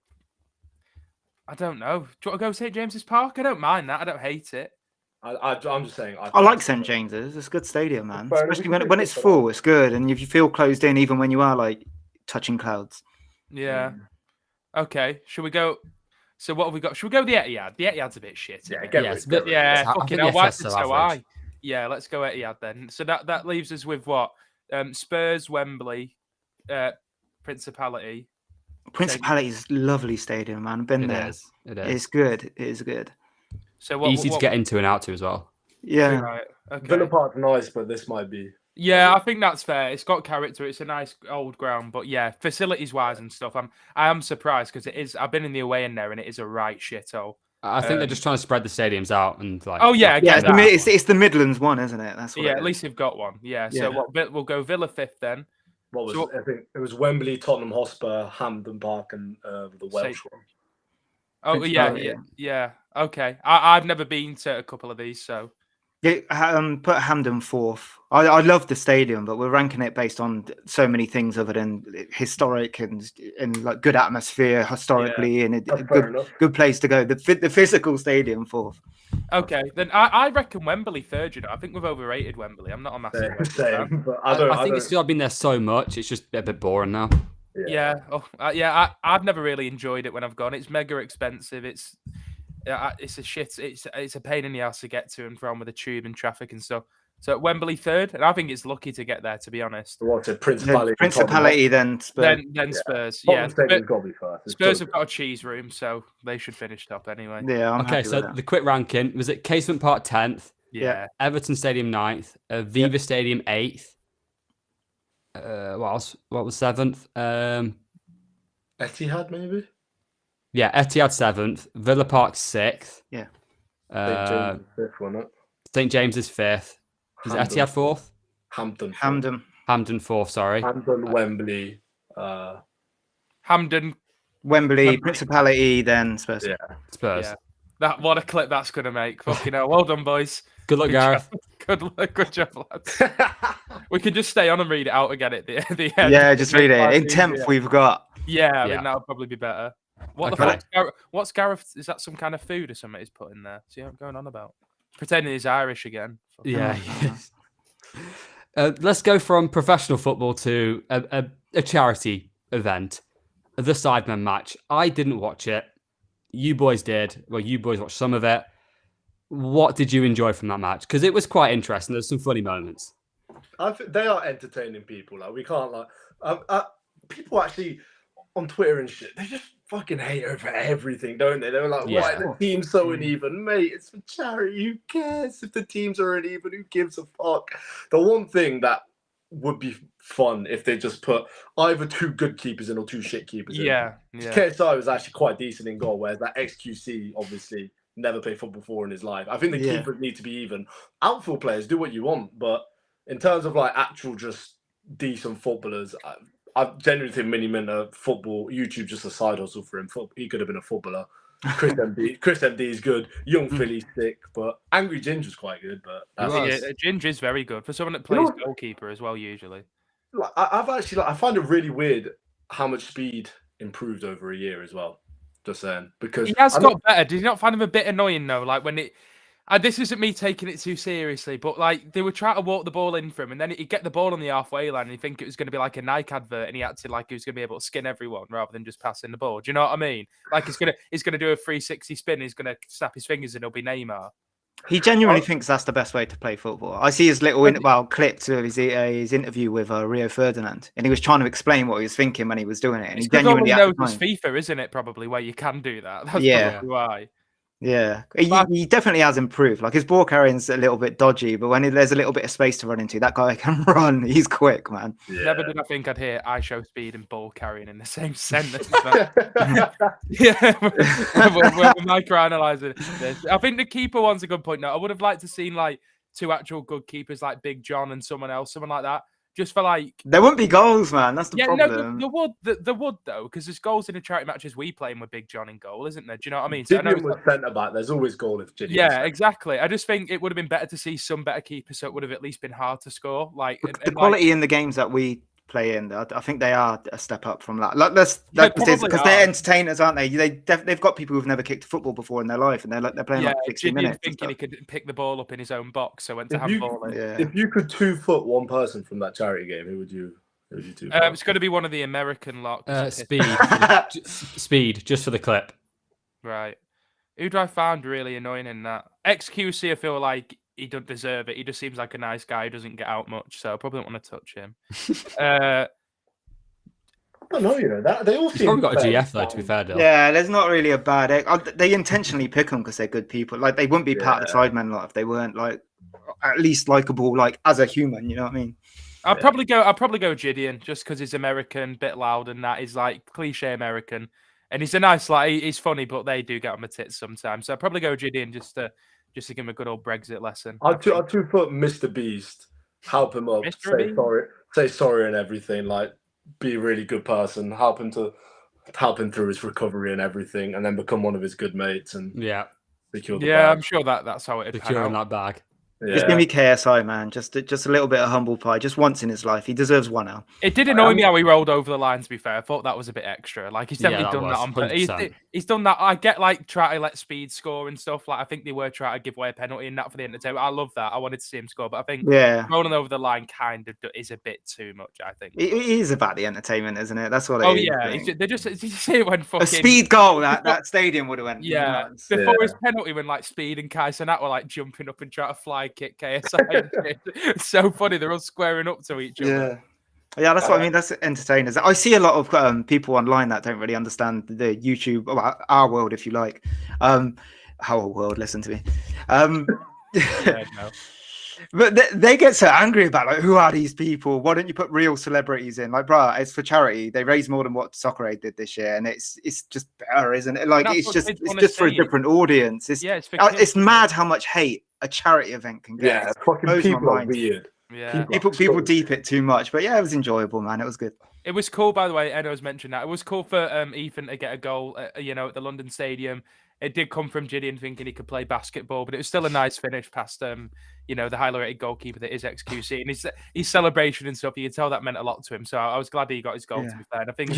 I don't know. Do you want to go St James's Park? I don't mind that. I don't hate it. I'm just saying. I like St James's. It's a good stadium, man. Especially when it's full, it's good, and if you feel closed in, even when you are like touching clouds. Yeah. Okay. Should we go? So what have we got? Should we go the Etihad? The Etihad's a bit shit. Yeah. Fucking hell. Why is it so high? Yeah. Let's go Etihad then. So that leaves us with what? Spurs, Wembley, Principality. Principality is a lovely stadium, man. I've been there. It is. It's good. It is good. So easy to get into and out to as well. Yeah. Right. Okay. Villa Park's nice, but this might be. Yeah, I think that's fair. It's got character. It's a nice old ground, but yeah, facilities wise and stuff, I am surprised because it is. I've been in the away end there, and it is a right shithole. I think they're just trying to spread the stadiums out and like. Oh yeah, it's the Midlands one, isn't it? That's what at least they've got one. Yeah. So we'll go Villa 5th then. I think it was Wembley, Tottenham Hotspur, Hampden Park, and the Welsh one. Oh yeah. Okay, I've never been to a couple of these, so. Yeah, put Hampden 4th. I love the stadium, but we're ranking it based on so many things other than historic and like good atmosphere historically and a good place to go. The physical stadium 4th. Okay, then I reckon Wembley 3rd. You know, I think we've overrated Wembley. I'm not a massive fan. But I think it's because I've been there so much. It's just a bit boring now. Yeah. I've never really enjoyed it when I've gone. It's mega expensive. It's a shit. It's a pain in the ass to get to and from with the tube and traffic and stuff. So Wembley 3rd, and I think it's lucky to get there. To be honest. What's it? Principality, then Spurs. Then Spurs. Yeah. Spurs have got a cheese room, so they should finish top anyway. Yeah. Okay, so the quick ranking was it Casement Park 10th. Yeah. Everton Stadium 9th. Aviva Stadium 8th. What else? What was 7th? Etihad maybe. Yeah, Etihad 7th, Villa Park 6th. Yeah. St James's 5th. Is it Etihad 4th? Hampden 4th, sorry. Hampden, Wembley. Hampden. Wembley, Principality, then Spurs. Yeah. Spurs. Yeah. What a clip that's going to make. Fucking hell. Well done, boys. Good luck, Gareth. Good job, lads. We can just stay on and read it out again at the end. Yeah, just read it. In 10th, we've got. Yeah, I think that'll probably be better. What the fuck? What's Gareth? Is that some kind of food or something he's put in there? See what I'm going on about? Pretending he's Irish again. Yeah. Let's go from professional football to a charity event, the Sidemen match. I didn't watch it. You boys did. Well, you boys watched some of it. What did you enjoy from that match? Because it was quite interesting. There's some funny moments. I think they are entertaining people. Like we can't people actually on Twitter and shit. They just fucking hate her for everything, don't they? They were like, "Why the team's so uneven, mate? It's for charity. Who cares if the teams are uneven? Who gives a fuck?" The one thing that would be fun if they just put either 2 good keepers in or 2 shit keepers in. Yeah. KSI was actually quite decent in goal, whereas that XQC obviously never played football before in his life. I think the keepers need to be even. Outfield players do what you want, but in terms of like actual just decent footballers, I genuinely think Mini-Minter football, YouTube just a side hustle for him. He could have been a footballer. Chris MD is good. Young Philly's sick, but Angry Ginger's quite good. But Ginger is very good for someone that plays goalkeeper as well. Usually, like, I find it really weird how much speed improved over a year as well. Just saying, because he has got better. Did you not find him a bit annoying though? Like when it. This isn't me taking it too seriously, but like they were trying to walk the ball in for him, and then he'd get the ball on the halfway line, and he'd think it was going to be like a Nike advert, and he acted like he was going to be able to skin everyone rather than just passing the ball. Do you know what I mean? Like he's gonna do a 360 spin, he's gonna snap his fingers, and he'll be Neymar. He genuinely thinks that's the best way to play football. I see his little clips of his interview with Rio Ferdinand, and he was trying to explain what he was thinking when he was doing it. And he genuinely knows it's FIFA, isn't it? Probably where you can do that. That's probably why. Yeah, he definitely has improved. Like his ball carrying's a little bit dodgy, but when there's a little bit of space to run into, that guy can run. He's quick, man. Yeah. Never did I think I'd hear I show speed and ball carrying in the same sentence. Yeah, we're micro-analysing this. I think the keeper one's a good point. Now, I would have liked to seen like 2 actual good keepers, like Big John and someone like that. Just for like, there wouldn't be goals, man. That's the problem. No, there would though, because there's goals in the charity matches we playing with Big John in goal, isn't there? Do you know what I mean? So Gideon was centre back. There's always goal if Gideon. Yeah, exactly. I just think it would have been better to see some better keepers, so it would have at least been hard to score. Like the quality in the games that we play in, I think they are a step up from that. Like because they're entertainers, aren't they? They've got people who've never kicked a football before in their life, and they're playing like 60 minutes. Thinking he could pick the ball up in his own box, so went to handball it. Yeah. If you could 2-foot one person from that charity game, who would you 2 foot? It's going to be one of the American lot. Speed, just for the clip. Right. Who do I find really annoying in that? XQC, I feel like he doesn't deserve it. He just seems like a nice guy who doesn't get out much, so I probably don't want to touch him. I don't know, that they all seem. He's probably got a GF though, to be fair, Dyl. Yeah, there's not really a bad egg. They intentionally pick them because they're good people. Like they wouldn't be part of the Sidemen lot if they weren't like at least likable, like as a human. You know what I mean? I'll probably go Gideon just because he's American, bit loud, and that is like cliche American, and he's a nice he's funny, but they do get on my tits sometimes. So I'll probably go Gideon just to give him a good old Brexit lesson. I'll 2-foot Mr. Beast, help him up, say sorry and everything, like be a really good person, help him through his recovery and everything, and then become one of his good mates and secure the bag. I'm sure that's how it'd secure in that bag. Yeah. Just give me KSI, man. Just a little bit of humble pie, just once in his life. He deserves one now. It did annoy me how he rolled over the line. To be fair, I thought that was a bit extra. Like he's definitely done that on. He's done that. I get like try to let Speed score and stuff. Like I think they were trying to give away a penalty and that for the entertainment. I love that. I wanted to see him score, but I think rolling over the line kind of is a bit too much. I think it is about the entertainment, isn't it? That's what it is. Oh yeah, they just did you see it when fucking a Speed goal that stadium would have went. Yeah, nuts. Before his penalty when like Speed and Kai Cenat were like jumping up and trying to fly kick KSI. It's so funny. They're all squaring up to each other. Yeah, that's what I mean. That's entertainers. I see a lot of people online that don't really understand the YouTube, our world, if you like. Our world, listen to me. But they get so angry about like, who are these people? Why don't you put real celebrities in? Like, bruh, it's for charity. They raise more than what Soccer Aid did this year, and it's just better, isn't it? Like, it's just for a different audience. It's mad how much hate a charity event can get. Yeah, fucking people are weird. Yeah, people deep it too much, but yeah, it was enjoyable, man. It was good. It was cool, by the way. Enno's mentioned that it was cool for Ethan to get a goal, at the London Stadium. It did come from Gideon thinking he could play basketball, but it was still a nice finish past the highly rated goalkeeper that is XQC, and his celebration and stuff. You could tell that meant a lot to him. So I was glad he got his goal. To be fair, and I think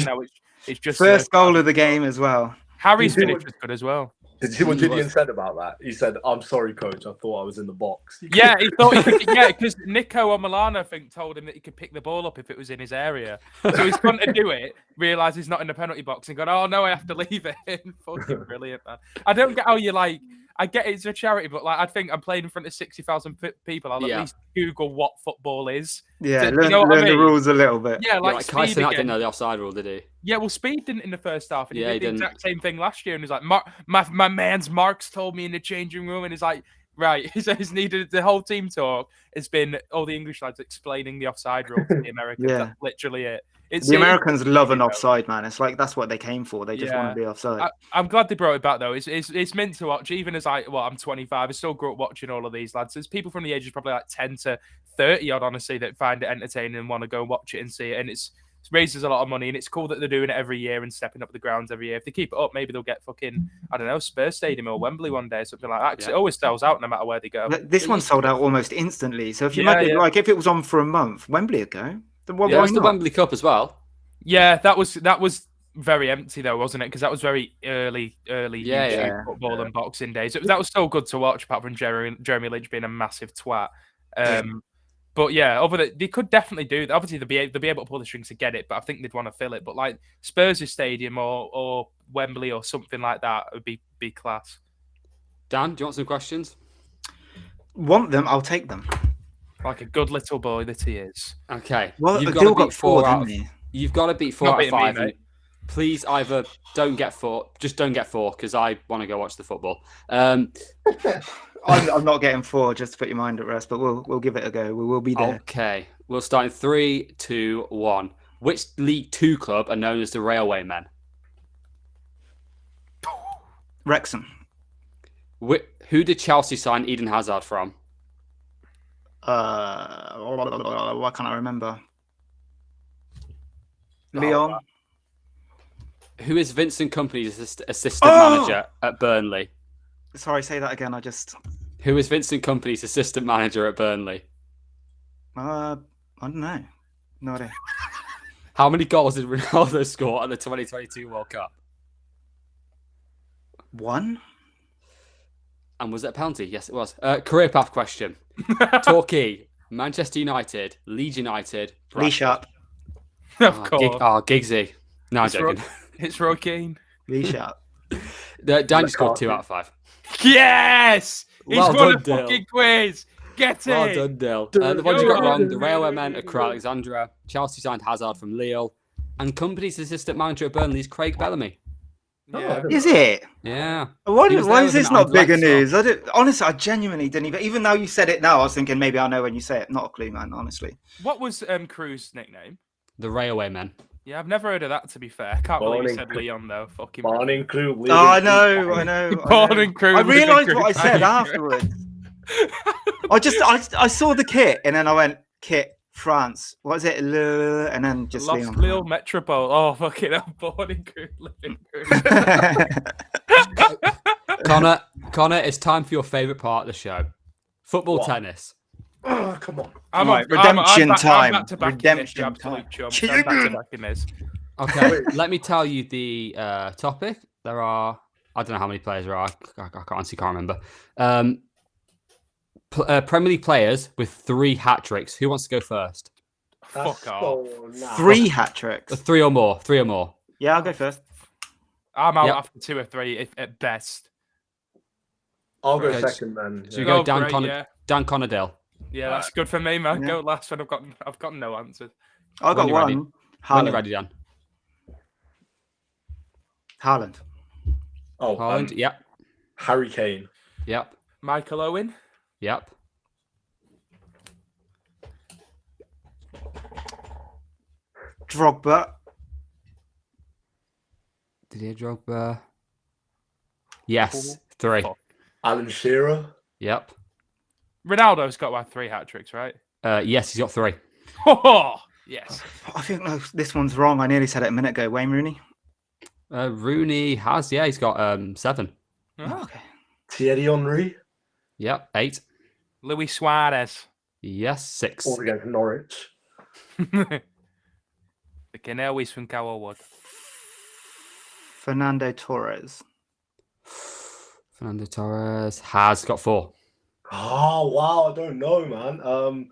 it's just first goal of the game as well. Harry's finish was good as well. Did you see what Gideon said about that? He said, "I'm sorry, coach. I thought I was in the box." Yeah, he thought. Because Nico Omilana, I think, told him that he could pick the ball up if it was in his area. So he's gone to do it, realised he's not in the penalty box, and gone, "Oh no, I have to leave it." Fucking brilliant, man. I don't get how you like. I get it's a charity, but like I think I'm playing in front of 60,000 people. I'll at least Google what football is. Yeah, learn the rules a little bit. Yeah, like Kyson didn't know the offside rule, did he? Yeah, well, Speed didn't in the first half, and he did the didn't. exact same thing last year. And he's like, my man's Marks told me in the changing room, and he's like, right, he says needed the whole team talk has been all the English lads explaining the offside rule to the Americans. That's literally it. The Americans love an offside, man. It's like that's what they came for. They just want to be offside. I'm glad they brought it back though. It's meant to watch. Even as I'm 25, I still grew up watching all of these lads. There's people from the ages probably like 10 to 30 odd, honestly, that find it entertaining and want to go and watch it and see it. And it raises a lot of money, and it's cool that they're doing it every year and stepping up the grounds every year. If they keep it up, maybe they'll get fucking, I don't know, Spurs Stadium or Wembley one day, something like that. Because it always sells out no matter where they go. This one sold out almost instantly. So if you like, if it was on for a month, Wembley would go. It was the Wembley Cup as well. Yeah, that was very empty though, wasn't it? Because that was very early football and Boxing Days. That was so good to watch, apart from Jeremy Lynch being a massive twat. But yeah, they could definitely do that. Obviously, they'll be able to pull the strings to get it, but I think they'd want to fill it. But like Spurs' stadium or Wembley or something like that would be class. Dan, do you want some questions? Want them? I'll take them. Like a good little boy that he is. Okay. Well, Dyl got 4, didn't he? You've got to beat 4 out of 5. Please either don't get 4, just don't get 4 because I want to go watch the football. I'm not getting 4, just to put your mind at rest, but we'll give it a go. We will be there. Okay. We'll start in 3, 2, 1. Which League 2 club are known as the Railway Men? Wrexham. Who did Chelsea sign Eden Hazard from? Why can't I remember? Leon. Who is Vincent Kompany's assistant manager at Burnley? Sorry, say that again. Who is Vincent Kompany's assistant manager at Burnley? I don't know. No idea. How many goals did Ronaldo score at the 2022 World Cup? 1. And was it a penalty? Yes, it was. Career path question. Torquay, Manchester United, Leeds United, Lee Sharp. Of course. Giggsy. No, I'm joking. It's Roy Keane. Lee Sharp. Dan just scored 2 out of 5. Yes! He's Well won done, a fucking quiz. Get it. Well done, Dyl. The ones you got wrong, the Railway Men are Crewe Alexandra, Chelsea signed Hazard from Lille, and Kompany's assistant manager at Burnley is Craig Bellamy. Yeah. Is it? Yeah. Why is this not bigger news? Honestly, I genuinely didn't even though you said it now, I was thinking maybe I know when you say it. Not a clue, man, honestly. What was Crewe's nickname? The Railway Men. Yeah, I've never heard of that, to be fair. I can't believe you said Leon, though. Fucking Born in Crewe. Oh, I know. Born in Crewe. I realised what I said afterwards. I saw the kit, and then I went, kit, France. What is it? And then just Lost Leon. Lille Metropole. Oh, fucking hell. Born in Crewe, living Crewe. Connor, it's time for your favourite part of the show. Football tennis. Oh, come on. Redemption time. I'm back to back in this, you absolute chump. I'm back to back in this. Okay, let me tell you the topic. There are, I don't know how many players there are. I honestly can't remember. Premier League players with 3 hat tricks. Who wants to go first? Fuck off. 3 hat tricks. 3 or more. 3 or more. Yeah, I'll go first. I'm out after 2 or 3 at best. I'll go second then. So you go Dan Conna Dyl. Yeah, that's good for me, man. Go last when I've got no answers. I got one. When you ready, Dan? Haaland. Oh, Haaland. Yep. Harry Kane. Yep. Michael Owen. Yep. Drogba. Didier Drogba. Yes. 3. Alan Shearer. Yep. Ronaldo's got 3 hat tricks, right? Yes, he's got 3. Oh, yes. I think this one's wrong. I nearly said it a minute ago. Wayne Rooney. Rooney has, he's got 7. Oh. Okay. Thierry Henry. Yep. 8. Luis Suarez. Yes. 6. All against Norwich. The Canellis from Cowellwood. Fernando Torres. Fernando Torres has got 4. Oh wow, I don't know, man.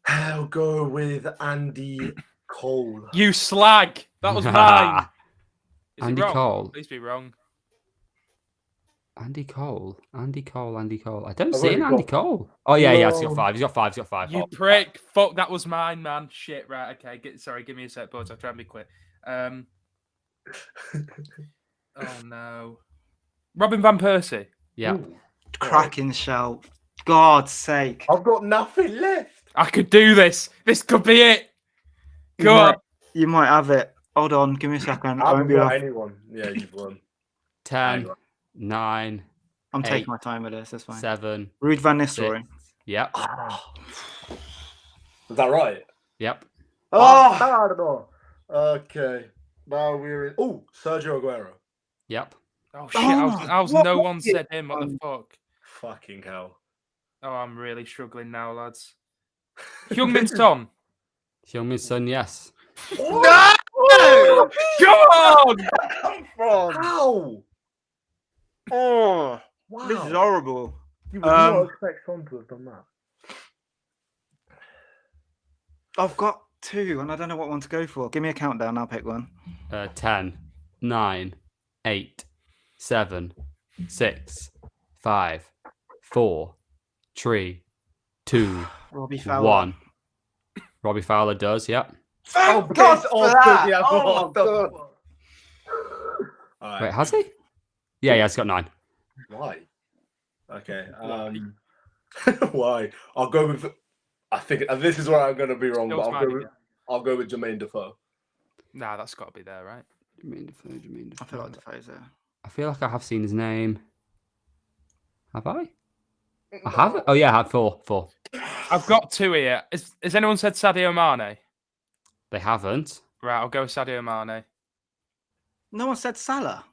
I'll go with Andy Cole. You slag. That was mine. Is Andy it wrong? Cole. Please be wrong. Andy Cole. Andy Cole. Andy Cole. I don't I've see an already Andy got- Cole. Oh yeah, yeah. He's No. got 5. He's got 5. He's got 5. You prick. Fuck, that was mine, man. Shit, right, okay. Sorry, give me a sec, boys. I'll try and be quick. Oh, no. Robin Van Persie. Yeah. Ooh, Cracking shout. God's sake. I've got nothing left. I could do this. This could be it. Go on. You might have it. Hold on. Give me a second. I I won't haven't be got off. anyone. Yeah, you've won. 10, 9, I'm 8, taking my time with this. That's fine. 7. Ruud van Nistelrooy. 6. Yep. Ah. Is that right? Yep. Oh, I don't know. Okay. Now we're in. Oh, Sergio Aguero. Yep. Oh, shit. I was what no was one it? said him. What the fuck? Fucking hell. Oh, I'm really struggling now, lads. Heung-min Son. Heung-min Son, yes. No! Come on! Come from? How? Oh, Wow. this is horrible. You would not expect Son to have done that. I've got 2, and I don't know what one to go for. Give me a countdown. I'll pick one. 10, 9, 8, 7, 6, 5, 4, 3, 2, Robbie Fowler. 1. Robbie Fowler does, yep. Thank piss God for off, that. yeah, Oh, what the God. fuck? Alright. Wait, has he? Yeah, he's got 9. Why? Okay. Why? I'll go with. I think this is where I'm going to be wrong, Still but mine again. I'll go with Jermaine Defoe. Nah, that's got to be there, right? Jermaine Defoe. I feel like Defoe's there. I feel like I have seen his name. Have I? I have it? Oh, yeah, I had 4. I've got 2 here. Has anyone said Sadio Mane? They haven't. Right, I'll go with Sadio Mane. No one said Salah.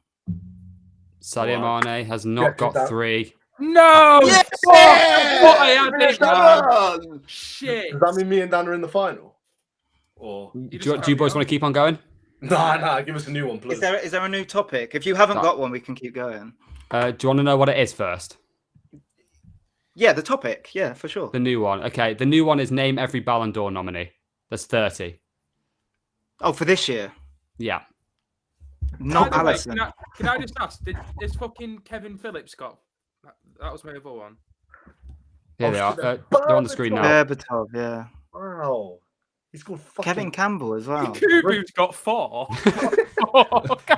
Sadio What? Mane has not got that. 3. No! Yes! Fuck! I thought I had it, man. on! Shit. Does that mean me and Dan are in the final? Or Do you boys want to keep on going? nah, give us a new one, please. Is there a new topic? If you haven't No. got one, we can keep going. Do you want to know what it is first? Yeah, the topic. Yeah, for sure. The new one. Okay, the new one is name every Ballon d'Or nominee. That's 30. Oh, for this year, Yeah. not By the way, Allison. Can I just ask, is fucking Kevin Phillips got... That was my other one. Here they are. They're on the screen now. Berbatov, yeah. Wow. He's called fucking... Kevin Campbell as well. Kubu's got 4.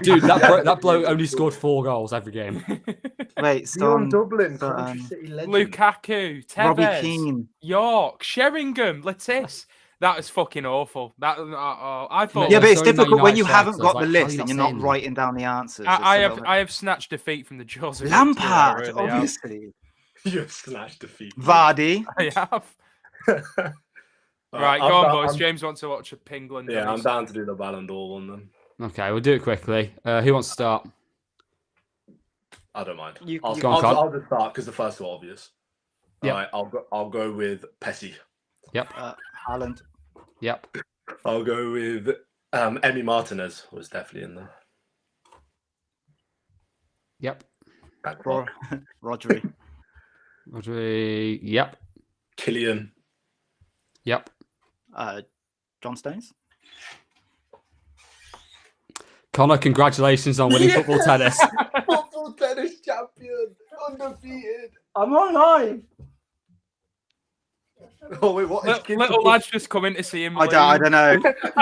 Dude, that bloke only scored 4 goals every game. Wait, Leon Stone, Dublin, but, Country City legend. Lukaku, Robbie Tevez, Keane. York, Sheringham, Lettice. That is fucking awful. I thought... Yeah, but it's Sorry, Man difficult when you United haven't strikers, got the like, how list are you and you're not not saying writing down the answers. I have snatched defeat from the jaws of Lampard, victory, I really have. obviously. You snatched defeat. Vardy. I have. Right, I'm go on, down- boys. I'm- James wants to watch a England. Yeah, I'm down to do the Ballon d'Or one then. Okay, we'll do it quickly. Who wants to start? I don't mind. You- I'll, you- Go on, Con. I'll just start because the first two are obvious. Yep. All right, I'll go with Pessi. Yep. Haaland. Yep. I'll go with Emi Martinez was definitely in there. Yep. Back Ro- block. Rodri. Rodri. Yep. Killian. Yep. John Stones. Connor, congratulations on winning football tennis. Football tennis champion. Undefeated. I'm online. Oh, wait, what? Little lad's just come in to see him. I don't know.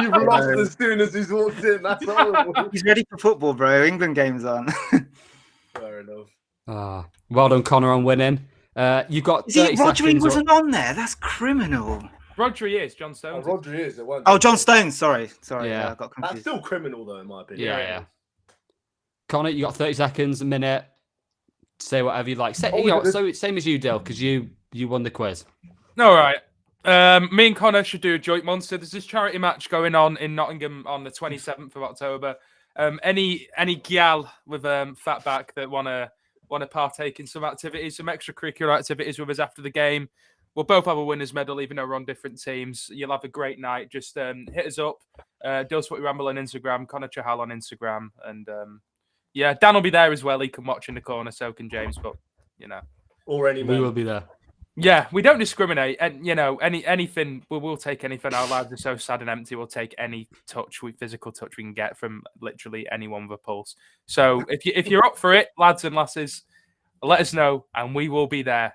You've lost as soon as he's walked in. That's horrible. He's ready for football, bro. England game's on. Fair enough. Well done, Connor, on winning. You've got 30 Rodri seconds. wasn't on there. That's criminal. Rodri is, John Stones. Rodri is. It won't. Oh, John Stones. Sorry. Yeah. Yeah, I got That's confused. still criminal, though, in my opinion. Yeah. Connor, you got 30 seconds, a minute. Say whatever you like. Say, Oh, you know, yeah, so it's same as you, Dyl, because you won the quiz. All right. Me and Connor should do a joint monster. There's this charity match going on in Nottingham on the 27th of October. Any gyal with fat back that want to partake in some activities, some extracurricular activities with us after the game, we'll both have a winner's medal, even though we're on different teams. You'll have a great night. Just hit us up. Dyl Spotty Ramble on Instagram, Connor Chahal on Instagram, and yeah, Dan will be there as well. He can watch in the corner, so can James. But or any we will be there. Yeah, we don't discriminate, and anything. We'll take anything. Our lives are so sad and empty. We'll take any physical touch we can get from literally anyone with a pulse. So if you're up for it, lads and lasses, let us know, and we will be there.